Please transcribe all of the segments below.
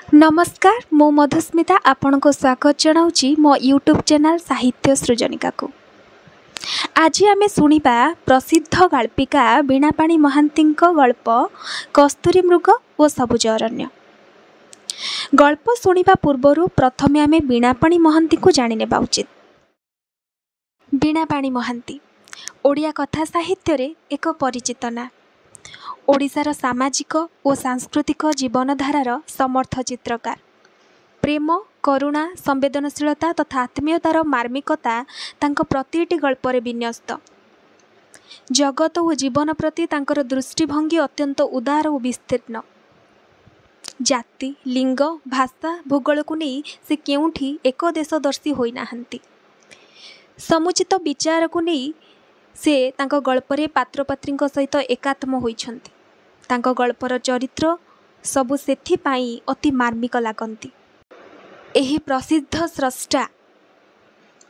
नमस्कार मो मधुस्मिता आपण को स्वागत जनाऊँगी मो यूट्यूब चैनल साहित्य सृजनिका को। आज आम शुणा प्रसिद्ध गाल्पिका वीणापाणी महांती गल्प कस्तूरी मृग और सबुज अरण्य। गल्प शुणा पूर्वर प्रथमे आम वीणापाणी महांती को जाने उचित। वीणापाणी महांती ओडिया कथा साहित्य रे एक परिचित ना। ओडिशार सामाजिक और सांस्कृतिक जीवनधारार समर्थ चित्रकार। प्रेम करुणा संवेदनशीलता तथा आत्मीयतार मार्मिकता तांको प्रतिटी गल्परे विन्यस्त। जगत और जीवन प्रति तांकर दृष्टिभंगी अत्यंत उदार और विस्तीर्ण। जाति लिंग भाषा भूगोल को नहीं से केउठी एक देशदर्शी होई नाहंती। समुचित विचार को नहीं से तांको गल्परे पात्र पात्रींक सहित एकात्म होइछंती। तांको गल्पर चरित्र सबु सेथिपाई अति मार्मिक लागंती। एही प्रसिद्ध स्रष्टा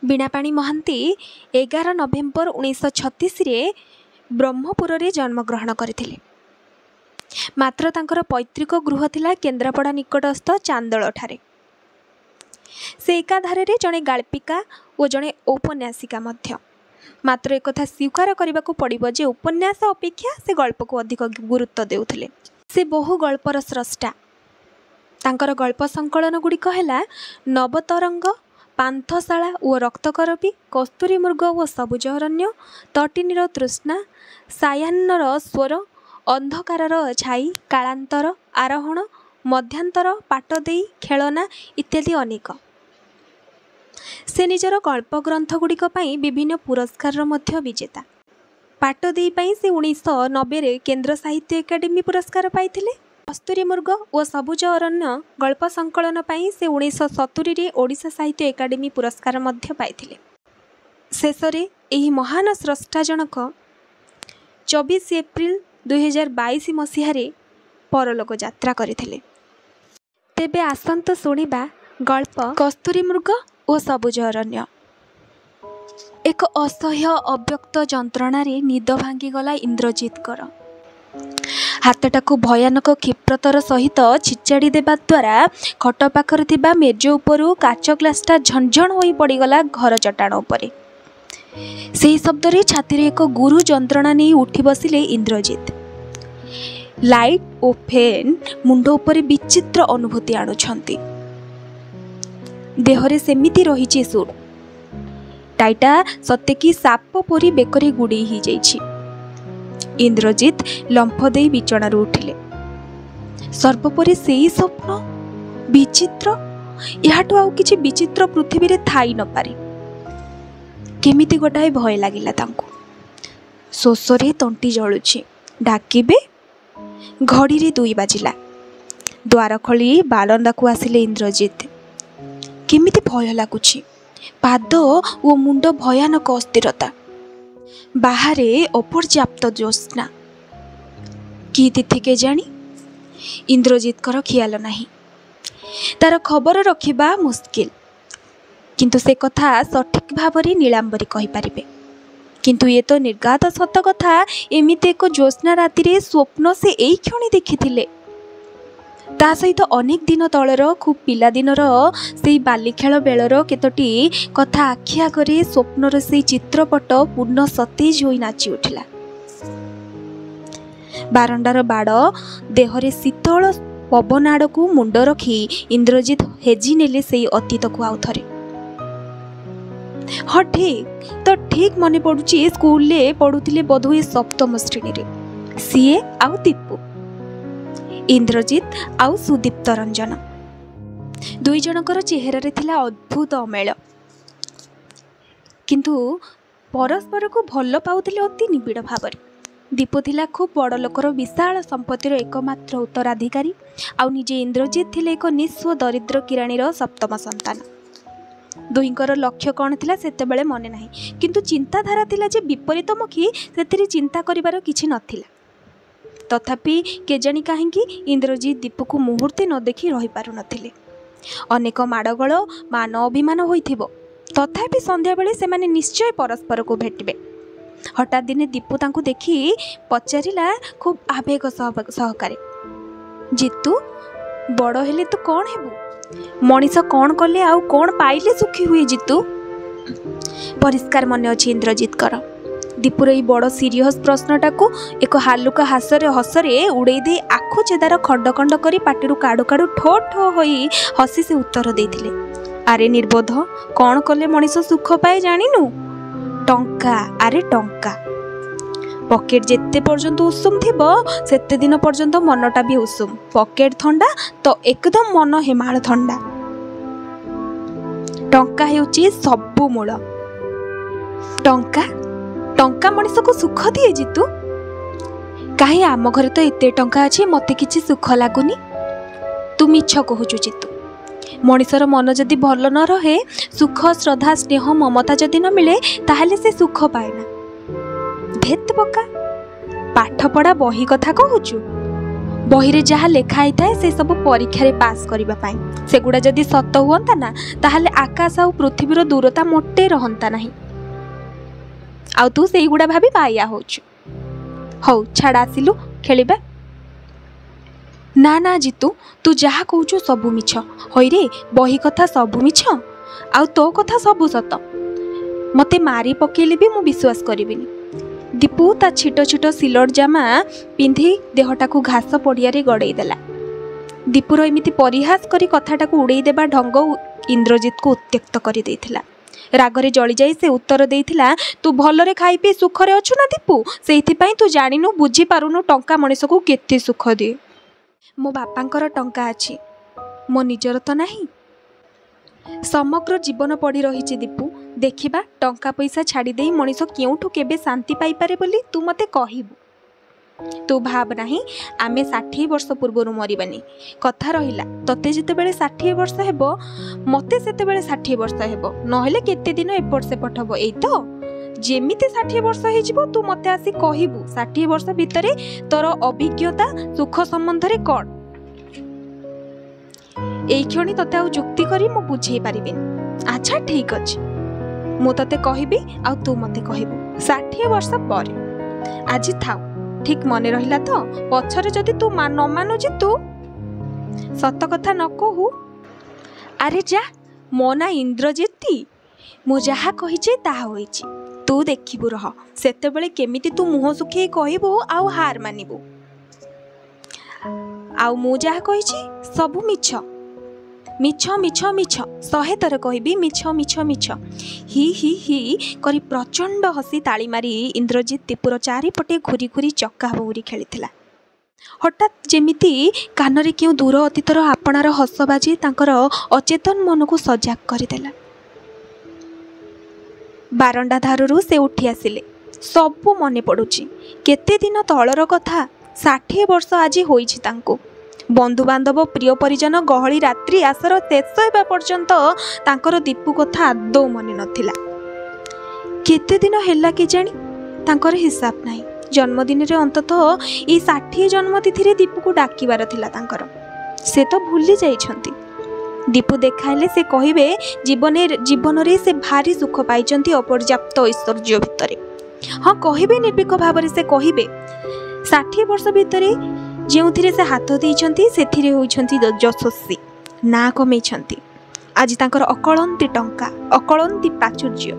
वीणापाणी महांती 11 नवेम्बर 1936 रे ब्रह्मपुर रे जन्मग्रहण करथिले। मात्र तांकर पैतृक गृह थिला केन्द्रापड़ा निकटस्थ चांदोल ठारे। से एकाधारे रे जणे गाल्पिका और जणे औपन्यासिका मध्य। मात्र एक कथा स्वीकार करने को पड़ो जे उपन्यास अपेक्षा से गल्प को अधिक गुरुत्व देउथिले। से बहु गल्पर स्रष्टा। तांकर गल्प संकलन गुड़िक है नवतरंग पांथशाला और रक्तकरबी कस्तूरी मृग और सबुज अरण्य तटिनीर तृष्णा सायान्नर स्वर अंधकारर छाई कालांतर आरोहण मध्यांतर पाटदेई खेलना इत्यादि अनेक। से निजर गल्प ग्रंथ गुड़िक विभिन्न पुरस्कार मध्य विजेता। पाटदेई से 1990 रे केंद्र साहित्य एकाडेमी पुरस्कार पाइथिले। कस्तूरी मृग और सबुज अरण्य गल्प संकलन से 1970 रे ओडिशा साहित्य एकाडेमी पुरस्कार मध्य पाइथिले। शेषरे एही महान स्रष्टा जनक 24 एप्रिल 2022 मसीह रे परलोक यात्रा करथिले। तेबे आसंत शुणिबा गल्प कस्तूरी मृग और सबुज अरण्य। एक असह्य अव्यक्त जंत्रणा रे निद भांगीगला इंद्रजितकर। हाथटाकू भयानक क्षिप्रतर सहित छिचाड़ी देवा द्वारा खट पाखरे थिबा मेज उपरू काच ग्लासटा झंझण होई पड़ीगला घर चट्टाण उपरे। सेही शब्द रे छाती रे एक गुरु जंत्रणा नहीं उठी बसिले इंद्रजित। लाइट और फैन मुंड उपरे विचित्र अनुभूति आणुछंती। देहरे सेमिति रही सुर टाइटा सत्य कि साप परी बेकरे गुड़े ही जाइछि। इंद्रजित लंफ दे बिचणार उठिले। सर्वपरि सेही स्वप्न विचित्र याठू आउ किछि विचित्र पृथ्वी रे थाई न पारे। केमिति गोटाए भय लागिला तांको। शोषरे तंटी जळुछि। डाकिबे घड़ी रे 2 बाजिला। द्वार खोली बारंदा को आसिले इंद्रजित। केमिति भय लागुछि। पाद ओ मुंड भयानक अस्थिरता। बाहरे अपर्याप्त ज्योत्स्ना। कि तिथि के जानी इंद्रजित कर खियाल नहीं। तार खबर रखिबा मुश्किल। किंतु से कथा सठिक भावरे नीलांबरी कहि पारिबे। किंतु ये तो निर्गात सत कथा। एमिति एक ज्योत्स्ना राति रे स्वप्न से एई क्षणी देखिथिले। ता सहित अनेक दिन तलर खूब पिला दिनर से बाली खेल बेलर केतोटी कथा आखि आगे स्वप्नर से चित्रपट पूर्ण सतेज होई नाची उठिला। बारंडार बाड़ देहरे शीतल पवन आड़ को मुंड रखी इंद्रजित हेजी नेले से अतीत को आउ थरे। हाँ ठीक मन पड़ुची स्कूल ले पढ़ुथिले बोधहुए सप्तम श्रेणी रे सीए आउ दीपू इंद्रजित आउ सुदीप्त रंजन। दुई जनकर चेहरा रे थिला अद्भुत अमेल। किंतु परस्पर को भल पाउथिले अति निबिड़ भाव। दीपू थिला खूब बड़ लोकर विशाल संपत्तिर एकमात्र उत्तराधिकारी। आउ निजे इंद्रजित थिले एक निस्व दरिद्र किराणीर सप्तम संतान। दुईंकर लक्ष्य कौन थिला सेतेबेले मने नाही। किंतु चिंताधारा थिला जे विपरीतमुखी सेथिरे चिंता करिवार किछि नथिला। तथापि केजाणी कहीं इंद्रजित दीपू को मुहूर्ते न देखी रही पारु नथिले। अनेक माड़गोल मान अभिमान होइथिबो। तथापि संध्या बेले सेमाने निश्चय परस्पर को भेटिबे। हठात दिने दीपू तांकु देखी पचारिला खूब आवेग सहकारे, जीतू बड़ हेले तू कौन हेबू? मनीष कौन कले आउ कौन पाइले सुखी हुए जितू? परिष्कार मन अच्छी इंद्रजित दीपुर ये बड़ सीरीयस प्रश्नटा को एक हालुका हसरे उड़े दे आखु चेदार खंड खंड कर पाटिरू काड़ू काड़ू ठो ठो हो हसी से उत्तर देथिले। अरे निर्बोध, कौन कले मनीष सुख पाए जानिनु? टंका, अरे टंका। पकेट जेते पर्यंत उषुम थिबो सेते दिन पर्यंत मनटा भी उषुम। पकेट थंडा तो एकदम मन हेमाल थंडा। टंका हेउची सबु मूल। टंका टंका मनीष को सुख दिए जितू? कहीं आम घरे तो एते टंका अच्छी मते किछि सुख लागुनी। तू मिछ कहूचु जितू। मनीषर मन जदि भल न रहे, सुख श्रद्धा स्नेह ममता जदि न मिले, ताहले से सुख पाए ना। भेद पका, पाठ पढ़ा बही कथा कहूचु? बही रे जहाँ लेखा होता से सब परीक्षा रे पास करबा पाई। सेगुड़ा जदि सत हुअंता ना, ताहले आकाश आउ पृथ्वीर दूरता मोटे रहंता नहीं। आउ तू सेई गुड़ा भाभी बाया होचु। हौ छाड़ आसिलु खेलिबा। ना ना जितू, तू जहाँ कहूचु सबु मिछ। होइ रे, बही कथा सबु मिछ, आउ तो कथा सबु सत। मते मारी पकेले भी मु विश्वास करिबिनी। दीपू ता छिटो छिटो सिलट जामा पिंधि देहटा को घास पड़िया रे गड़े देला। दीपुर एमिति परिहास करी कथाटा को उड़े देबा ढंग इंद्रजित को उत्त्यक्त करि देथिला। रागरे जली जाई से उत्तर देथिला, तू भलरे खाई पी सुखरे अछु ना दीपू? सेइथि पई तू जानिनु, बुझी पारुनु टंका मनीष को केते सुख दिए। मो बापांकर टंका अछि, मो निजर तो नाही। समग्र जीवन पड़ी रही दीपू। देखिबा टंका पैसा छाड़ी दे मनीष केउठु केबे शांति पाई पारे बोली तू मते कहिबु। तू भाब नाही, आमे 60 वर्ष पूर्व मरिबानी। कथा रहिला, तते जेतेबेले 60 वर्ष हेबो, मते सेतेबेले 60 वर्ष हेबो। नहेले केते दिन एपट सेपट हबो। एई तो जेमिति 60 वर्ष हे जिवो, तू मते आसी कहिबु 60 वर्ष भितरे तोर अभिज्ञता सुख संबंध रे कोन। एई क्षणी तते आ जुक्ति करी मु बुझेई पारिबिनी। अच्छा ठीक अछि, मु तते कहिबी आ तू मते कहिबु 60 वर्ष पर। आज थाउ, ठीक मने रहिला तो? पछरे जदि तू न मानु जे तू सत कथा न कहू। अरे जा, मो ना इंद्रजिती, मु जहा कहिचे ताहा होइची। तू देखिबु रह, सेतेबेले केमिति तू मुह सुखी कहिबु आउ हार मानिबु। आउ मु जहा कहिची सबु मिछ मिछ मिछ मिछ। 100 थर कहबी मिछ मिछ मिछ। ही ही ही करी प्रचंड हसी ताली मारी इंद्रजित दीपुर चारिपटे घूरी घूरी चक्का बौरी खेलिथिला। हठात जेमिति कानरे क्यों दूर अतीतर आपणार हस बाजी तांकर अचेतन मन को सजाग करदेला। बारंडा धारु से उठी आसिले। सबु मने पड़ुची, केते दिन तलर कथा। 60 वर्ष आज होईछि तांको। बंधु बांधव प्रिय परिजन गहली रात्रि आसर शेष होगा पर्यंत तांकर दीपू कथा आदौ मन नथिला। केते दिन हेला के जानी तांकर हिसाब नाही। जन्मदिन रे अंततः ई 60 जन्मतिथि रे दीपू को डाकिबार थिला तांकर। से तो भूली जाइछंती। दीपू देखाइले से कहिबे जीवन रे से भारी सुख पाइछंती अपर्याप्त ऐश्वर्य भितरे। हाँ कहिबे निर्भीक भाव से कहिबे 60 वर्ष भितरे जेउथिरे से हाथ देइछंती सेथिरे होइछंती यशस्वी ना कमेइछंती। आज तांकर अकळंती टंका, अकळंती प्राचुर्य,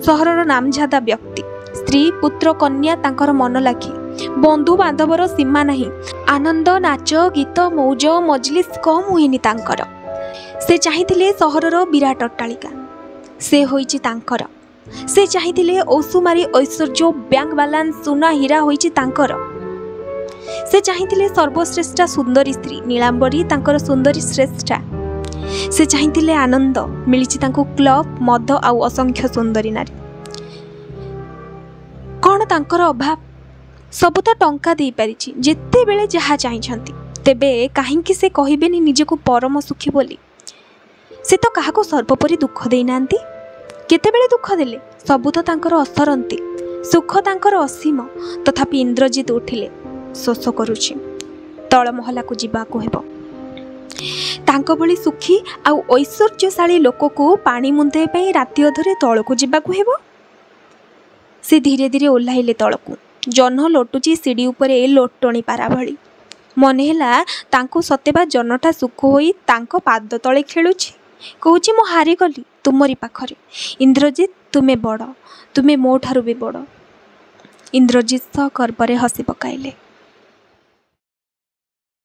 सहरर नामझादा व्यक्ति, स्त्री पुत्र कन्या तांकर मन लाखी, बंधु बांधवर सीमा नहीं। आनंद नाच गीत मौज मजलिस कम हुएनी तांकर। से चाहिथिले सहरर विराट अट्टालिका, से होइछि तांकर। से चाहिथिले औसुमारी ऐश्वर्य बैंक बालांस सुना हीरा होइछि तांकर। से चाहिथिले सर्वश्रेष्ठा सुंदरी स्त्री नीलांबरी तांकर सुंदरी श्रेष्ठा। से चाहिथिले आनंद, मिलिछि तांको क्लब मद आउ असंख्य सुंदरी नारी। कौन तांकर अभाव? सब तो टंका दे पारिछि, जेते बेले जहा चाहिछंती। तेबे काहेकि से कहिबेनी निजको परम सुखी बोली? से तो काहाको सर्वोपरि दुख देई नांती। केतेबेले दुख देले? सबु तो तांकर असरंती, सुख तांकर असीम। तथापि इंद्रजित उठिले। शोष करुछि, तल महला को जीवाको हेबो। तांको भली सुखी आउ ऐश्वर्यशाली लोक को पानी मुंदे पई राति अधरे तळको जीवाको हेबो। से धीरे धीरे ओह्लाइले तळकू। जह्न लोटुची सीढ़ी उपरे लोटणी पारा भली। ମନେ ହେଲା ତାଙ୍କୁ ସତେବା ଜନଟା ସୁଖ ହୋଇ ତାଙ୍କ ପାଦ ତଳେ ଖେଳୁଛି। କହୁଛି ମୁଁ ହାରିଗଲି ତୁମରି ପାଖରେ। ଇନ୍ଦ୍ରଜିତ ତୁମେ ବଡ଼, ତୁମେ ମୋ ଠାରୁ ବି ବଡ଼। ଇନ୍ଦ୍ରଜିତ ସଗର୍ବରେ ହସି ପକାଇଲେ।